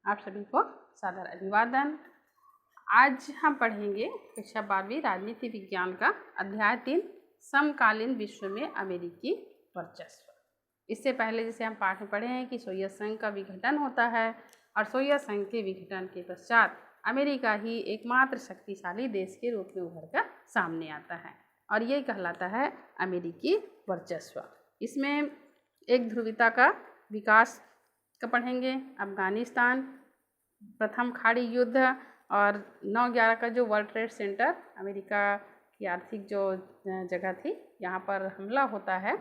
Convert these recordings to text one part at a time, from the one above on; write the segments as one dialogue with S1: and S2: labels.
S1: आप सभी को सादर अभिवादन। आज हम पढ़ेंगे कक्षा 12वीं राजनीति विज्ञान का अध्याय 3 समकालीन विश्व में अमेरिकी वर्चस्व। इससे पहले जैसे हम पाठ में पढ़े हैं कि सोवियत संघ का विघटन होता है और सोवियत संघ के विघटन के पश्चात अमेरिका ही एकमात्र शक्तिशाली देश के रूप में उभर कर सामने आता है और ये कहलाता है अमेरिकी वर्चस्व। इसमें एक ध्रुवीयता का विकास का पढ़ेंगे, अफगानिस्तान, प्रथम खाड़ी युद्ध और 9/11 का जो वर्ल्ड ट्रेड सेंटर अमेरिका की आर्थिक जो जगह थी यहाँ पर हमला होता है,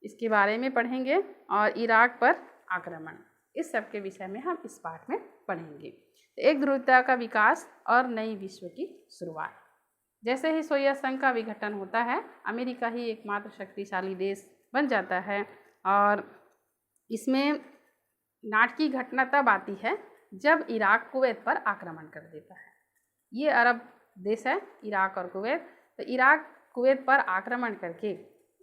S1: इसके बारे में पढ़ेंगे और इराक पर आक्रमण, इस सब के विषय में हम इस पाठ में पढ़ेंगे। एक ध्रुवीयता का विकास और नई विश्व की शुरुआत। जैसे ही सोवियत संघ का विघटन होता है, अमेरिका ही एकमात्र शक्तिशाली देश बन जाता है और इसमें नाटकीय घटना तब आती है जब इराक कुवैत पर आक्रमण कर देता है। ये अरब देश है इराक और कुवैत, तो इराक कुवैत पर आक्रमण करके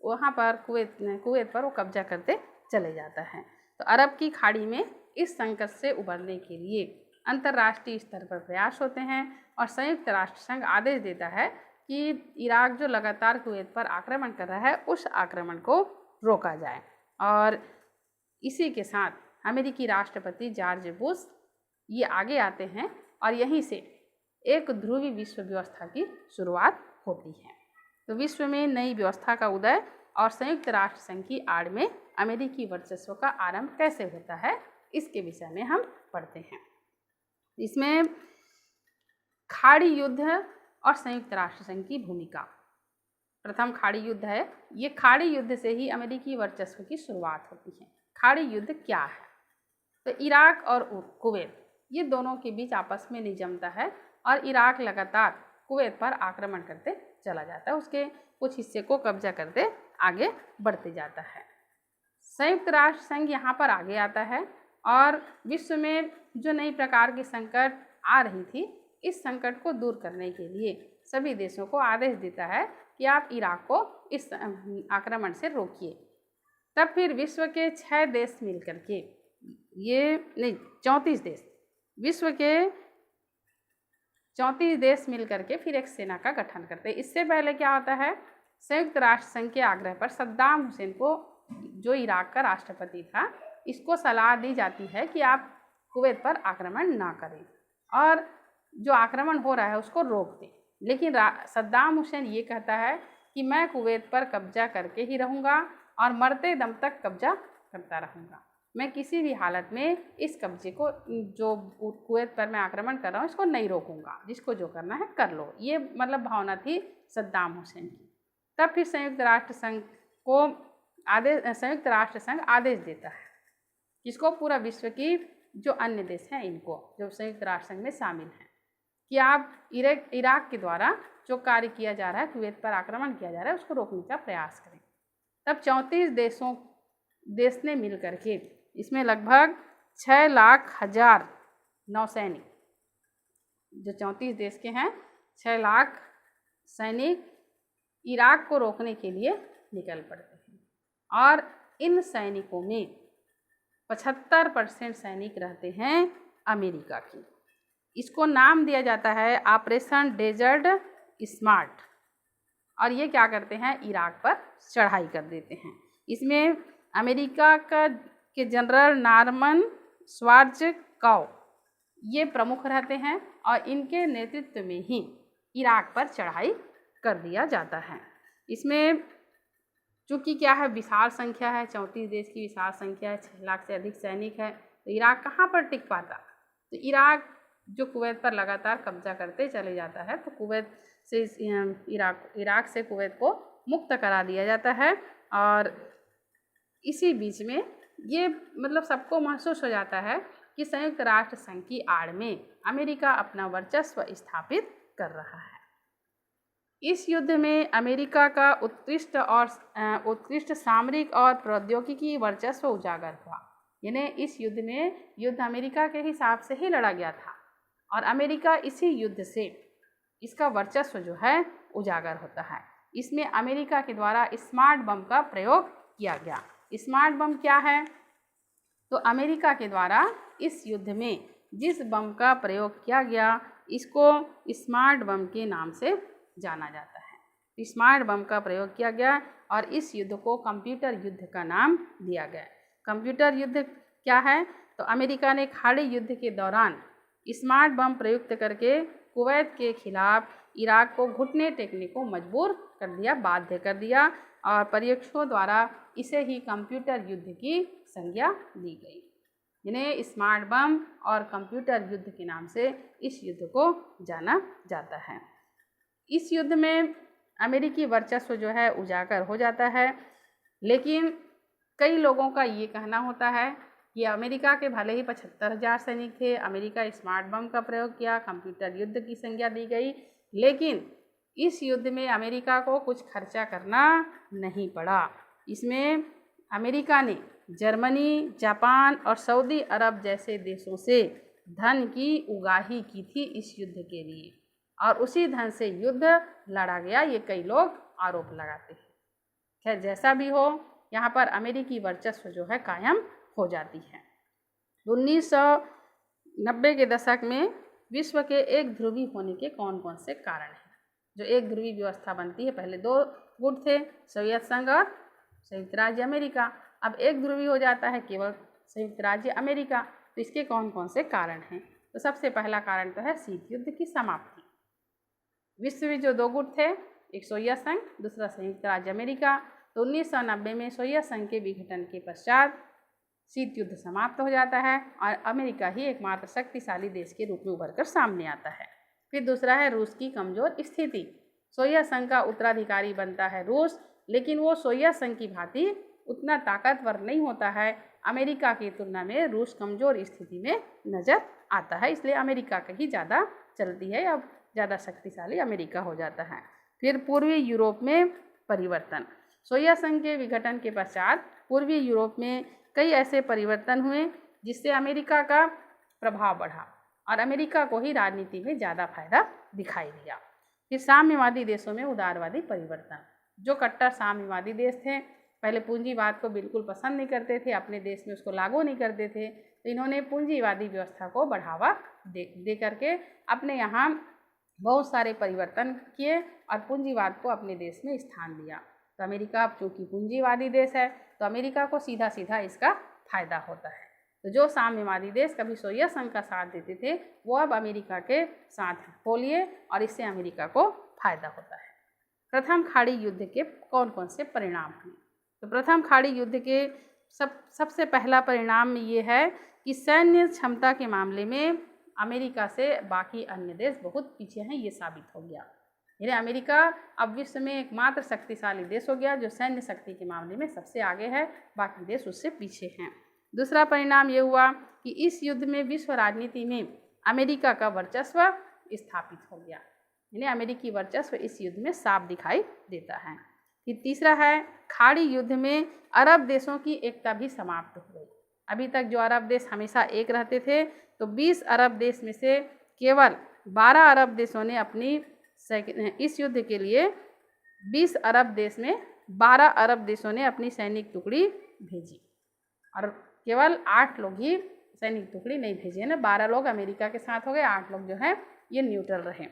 S1: वहाँ पर कुवैत पर वो कब्जा करते चले जाता है। तो अरब की खाड़ी में इस संकट से उबरने के लिए अंतर्राष्ट्रीय स्तर पर प्रयास होते हैं और संयुक्त राष्ट्र संघ आदेश देता है कि इराक जो लगातार कुवैत पर आक्रमण कर रहा है उस आक्रमण को रोका जाए। और इसी के साथ अमेरिकी राष्ट्रपति जॉर्ज बुश ये आगे आते हैं और यहीं से एक ध्रुवीय विश्व व्यवस्था की शुरुआत होती है। तो विश्व में नई व्यवस्था का उदय और संयुक्त राष्ट्र संघ की आड़ में अमेरिकी वर्चस्व का आरंभ कैसे होता है, इसके विषय में हम पढ़ते हैं। इसमें खाड़ी युद्ध और संयुक्त राष्ट्र संघ की भूमिका। प्रथम खाड़ी युद्ध है, ये खाड़ी युद्ध से ही अमेरिकी वर्चस्व की शुरुआत होती है। खाड़ी युद्ध क्या है? तो इराक और कुवैत ये दोनों के बीच आपस में नहीं जमता है और इराक लगातार कुवैत पर आक्रमण करते चला जाता है, उसके कुछ हिस्से को कब्जा करते आगे बढ़ते जाता है। संयुक्त राष्ट्र संघ यहाँ पर आगे आता है और विश्व में जो नई प्रकार की संकट आ रही थी, इस संकट को दूर करने के लिए सभी देशों को आदेश देता है कि आप इराक को इस आक्रमण से रोकिए। तब फिर विश्व के 6 देश मिलकर के 34 देश, विश्व के 34 देश मिलकर के फिर एक सेना का गठन करते हैं। इससे पहले क्या होता है, संयुक्त राष्ट्र संघ के आग्रह पर सद्दाम हुसैन को, जो इराक का राष्ट्रपति था, इसको सलाह दी जाती है कि आप कुवैत पर आक्रमण ना करें और जो आक्रमण हो रहा है उसको रोक दें। लेकिन सद्दाम हुसैन ये कहता है कि मैं कुवैत पर कब्जा करके ही रहूँगा और मरते दम तक कब्जा करता रहूँगा, मैं किसी भी हालत में इस कब्जे को, जो कुवैत पर मैं आक्रमण कर रहा हूँ, इसको नहीं रोकूंगा, जिसको जो करना है कर लो। ये मतलब भावना थी सद्दाम हुसैन की। तब फिर संयुक्त राष्ट्र संघ आदेश देता है, जिसको पूरा विश्व की जो अन्य देश हैं इनको, जो संयुक्त राष्ट्र संघ में शामिल हैं, कि आप इराक के द्वारा जो कार्य किया जा रहा है, कुवैत पर आक्रमण किया जा रहा है, उसको रोकने का प्रयास करें। तब 34 देश ने मिल करके, इसमें लगभग 6,00,000 नौसैनिक, जो 34 देश के हैं, 6 लाख सैनिक इराक को रोकने के लिए निकल पड़ते हैं और इन सैनिकों में 75% सैनिक रहते हैं अमेरिका की। इसको नाम दिया जाता है ऑपरेशन डेजर्ट स्मार्ट और ये क्या करते हैं, इराक पर चढ़ाई कर देते हैं। इसमें अमेरिका के जनरल नॉर्मन श्वार्ज़काउ ये प्रमुख रहते हैं और इनके नेतृत्व में ही इराक पर चढ़ाई कर दिया जाता है। इसमें चूँकि क्या है, विशाल संख्या है, 34 देश की विशाल संख्या है, 6 लाख से अधिक सैनिक है, तो इराक कहाँ पर टिक पाता। तो इराक जो कुवैत पर लगातार कब्जा करते चले जाता है, तो कुवैत से इराक से कुवैत को मुक्त करा दिया जाता है और इसी बीच में ये मतलब सबको महसूस हो जाता है कि संयुक्त राष्ट्र संघ की आड़ में अमेरिका अपना वर्चस्व स्थापित कर रहा है। इस युद्ध में अमेरिका का उत्कृष्ट सामरिक और प्रौद्योगिकी वर्चस्व उजागर हुआ। यानी इस युद्ध में युद्ध अमेरिका के हिसाब से ही लड़ा गया था और अमेरिका इसी युद्ध से इसका वर्चस्व जो है उजागर होता है। इसमें अमेरिका के द्वारा स्मार्ट बम का प्रयोग किया गया। स्मार्ट बम क्या है? तो अमेरिका के द्वारा इस युद्ध में जिस बम का प्रयोग किया गया इसको स्मार्ट बम के नाम से जाना जाता है। स्मार्ट बम का प्रयोग किया गया और इस युद्ध को कंप्यूटर युद्ध का नाम दिया गया। कंप्यूटर युद्ध क्या है? तो अमेरिका ने खाड़ी युद्ध के दौरान स्मार्ट बम प्रयुक्त करके कुवैत के खिलाफ इराक को घुटने टेकने को मजबूर कर दिया, बाध्य कर दिया और पर्यवेक्षकों द्वारा इसे ही कंप्यूटर युद्ध की संज्ञा दी गई। इन्हें स्मार्ट बम और कंप्यूटर युद्ध के नाम से इस युद्ध को जाना जाता है। इस युद्ध में अमेरिकी वर्चस्व जो है उजागर हो जाता है, लेकिन कई लोगों का ये कहना होता है कि अमेरिका के भले ही 75,000 सैनिक थे, अमेरिका स्मार्ट बम का प्रयोग किया, कंप्यूटर युद्ध की संज्ञा दी गई, लेकिन इस युद्ध में अमेरिका को कुछ खर्चा करना नहीं पड़ा। इसमें अमेरिका ने जर्मनी, जापान और सऊदी अरब जैसे देशों से धन की उगाही की थी इस युद्ध के लिए और उसी धन से युद्ध लड़ा गया, ये कई लोग आरोप लगाते हैं। खैर जैसा भी हो, यहाँ पर अमेरिकी वर्चस्व जो है कायम हो जाती है। 1990 के दशक में विश्व के एक ध्रुवी होने के कौन कौन से कारण हैं? जो एक ध्रुवी व्यवस्था बनती है, पहले 2 गुट थे, सोवियत संघ और संयुक्त राज्य अमेरिका। अब एक ध्रुवी हो जाता है केवल संयुक्त राज्य अमेरिका। तो इसके कौन कौन से कारण हैं? तो सबसे पहला कारण तो है शीत युद्ध की समाप्ति। विश्व में जो 2 गुट थे, एक सोवियत संघ, दूसरा संयुक्त राज्य अमेरिका। तो 1990 में सोवियत संघ के विघटन के पश्चात शीत युद्ध समाप्त हो जाता है और अमेरिका ही एकमात्र शक्तिशाली देश के रूप में उभर कर सामने आता है। फिर दूसरा है रूस की कमजोर स्थिति। सोवियत संघ का उत्तराधिकारी बनता है रूस, लेकिन वो सोवियत संघ की भांति उतना ताकतवर नहीं होता है। अमेरिका की तुलना में रूस कमजोर स्थिति में नजर आता है, इसलिए अमेरिका का ही ज़्यादा चलती है, अब ज़्यादा शक्तिशाली अमेरिका हो जाता है। फिर पूर्वी यूरोप में परिवर्तन। सोवियत संघ के विघटन के पश्चात पूर्वी यूरोप में कई ऐसे परिवर्तन हुए जिससे अमेरिका का प्रभाव बढ़ा और अमेरिका को ही राजनीति में ज़्यादा फायदा दिखाई दिया। फिर साम्यवादी देशों में उदारवादी परिवर्तन। जो कट्टर साम्यवादी देश थे, पहले पूंजीवाद को बिल्कुल पसंद नहीं करते थे, अपने देश में उसको लागू नहीं करते थे, तो इन्होंने पूंजीवादी व्यवस्था को बढ़ावा दे करके अपने यहाँ बहुत सारे परिवर्तन किए और पूंजीवाद को अपने देश में स्थान दिया। तो अमेरिका अब चूँकि पूंजीवादी देश है तो अमेरिका को सीधा सीधा इसका फायदा होता है। तो जो साम्यवादी देश कभी सोवियत संघ का साथ देते थे वो अब अमेरिका के साथ हो लिए और इससे अमेरिका को फायदा होता है। प्रथम खाड़ी युद्ध के कौन कौन से परिणाम हुए? तो प्रथम खाड़ी युद्ध के सबसे पहला परिणाम ये है कि सैन्य क्षमता के मामले में अमेरिका से बाकी अन्य देश बहुत पीछे हैं, ये साबित हो गया। यानी अमेरिका अब विश्व में एकमात्र शक्तिशाली देश हो गया जो सैन्य शक्ति के मामले में सबसे आगे है, बाकी देश उससे पीछे हैं। दूसरा परिणाम ये हुआ कि इस युद्ध में विश्व राजनीति में अमेरिका का वर्चस्व स्थापित हो गया, यानी अमेरिकी वर्चस्व इस युद्ध में साफ दिखाई देता है। फिर तीसरा है खाड़ी युद्ध में अरब देशों की एकता भी समाप्त हो गई। अभी तक जो अरब देश हमेशा एक रहते थे, तो 20 अरब देश में से केवल 12 अरब देशों ने अपनी इस युद्ध के लिए 20 अरब देश में 12 अरब देशों ने अपनी सैनिक टुकड़ी भेजी और केवल 8 लोग ही सैनिक टुकड़ी नहीं भेजे ना। 12 लोग अमेरिका के साथ हो गए, 8 लोग जो हैं ये न्यूट्रल रहे।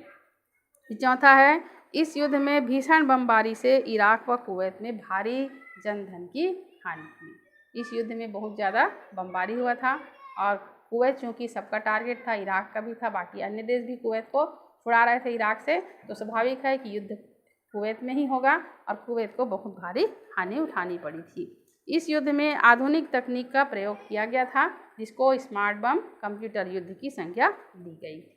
S1: चौथा है इस युद्ध में भीषण बमबारी से इराक व कुवैत में भारी जनधन की हानि हुई। इस युद्ध में बहुत ज़्यादा बमबारी हुआ था और कुवैत चूँकि सबका टारगेट था, इराक का भी था, बाकी अन्य देश भी कुवैत को छुड़ा रहे थे इराक से, तो स्वाभाविक है कि युद्ध कुवैत में ही होगा और कुवैत को बहुत भारी हानि उठानी पड़ी थी। इस युद्ध में आधुनिक तकनीक का प्रयोग किया गया था जिसको स्मार्ट बम कंप्यूटर युद्ध की संज्ञा दी गई थी।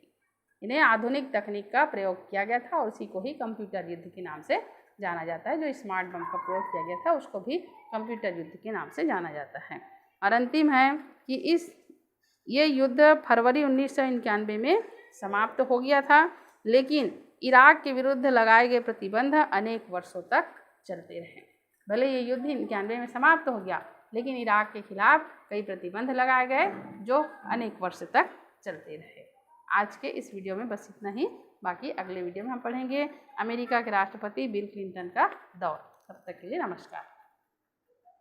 S1: इन्हें आधुनिक तकनीक का प्रयोग किया गया था और उसी को ही कंप्यूटर युद्ध के नाम से जाना जाता है। जो स्मार्ट बम का प्रयोग किया गया था उसको भी कंप्यूटर युद्ध के नाम से जाना जाता है। और अंतिम है कि ये युद्ध फरवरी 1991 में समाप्त हो गया था, लेकिन इराक के विरुद्ध लगाए गए प्रतिबंध अनेक वर्षों तक चलते रहे। भले ये युद्ध 91 में समाप्त हो गया, लेकिन इराक के खिलाफ कई प्रतिबंध लगाए गए जो अनेक वर्ष तक चलते रहे। आज के इस वीडियो में बस इतना ही, बाकी अगले वीडियो में हम पढ़ेंगे अमेरिका के राष्ट्रपति बिल क्लिंटन का दौर। तब तक के लिए नमस्कार।